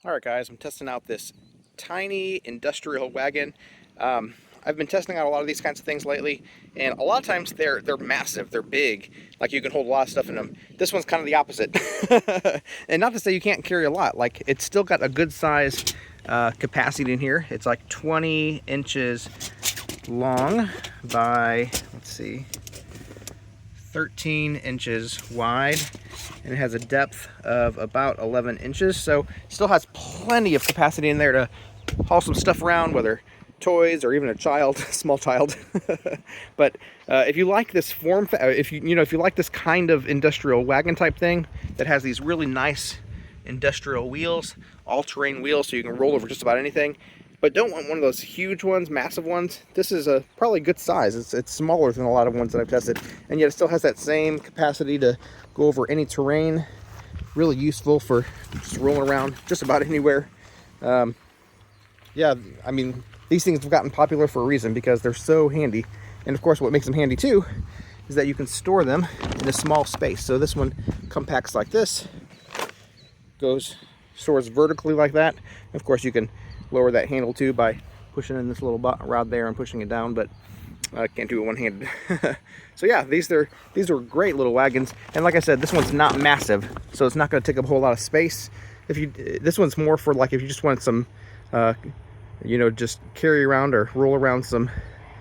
Alright guys, I'm testing out this tiny industrial wagon. I've been testing out a lot of these kinds of things lately, and a lot of times they're massive, they're big, like you can hold a lot of stuff in them. This one's kind of the opposite. And not to say you can't carry a lot, like it's still got a good size capacity in here. It's like 20 inches long by, let's see, 13 inches wide, and it has a depth of about 11 inches, so still has plenty of capacity in there to haul some stuff around, whether toys or even a child, small child. But if you like this form, if you like this kind of industrial wagon type thing that has these really nice industrial wheels, all-terrain wheels, so you can roll over just about anything, but don't want one of those huge ones, massive ones. This is a probably good size. It's smaller than a lot of ones that I've tested, and yet it still has that same capacity to go over any terrain. Really useful for just rolling around just about anywhere. Yeah, I mean, these things have gotten popular for a reason because they're so handy. And of course, what makes them handy too is that you can store them in a small space. So this one compacts like this, stores vertically like that. And of course, you can lower that handle too by pushing in this little rod there and pushing it down, but I can't do it one-handed. So yeah, these are great little wagons, and like I said, this one's not massive, so it's not going to take up a whole lot of space. This one's more for like if you just want some, just carry around or roll around some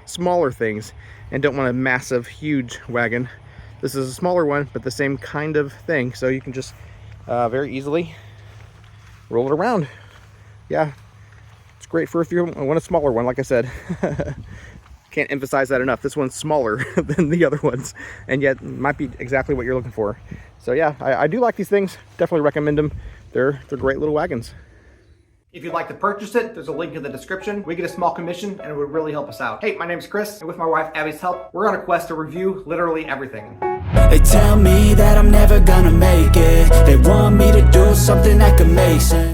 smaller things and don't want a massive, huge wagon. This is a smaller one, but the same kind of thing, so you can just very easily roll it around. Yeah. It's great for if you want a smaller one, like I said. Can't emphasize that enough. This one's smaller than the other ones, and yet might be exactly what you're looking for. So yeah, I do like these things. Definitely recommend them. They're great little wagons. If you'd like to purchase it, there's a link in the description. We get a small commission, and it would really help us out. Hey, my name's Chris, and with my wife Abby's help, we're on a quest to review literally everything. They tell me that I'm never gonna make it. They want me to do something that could make sense.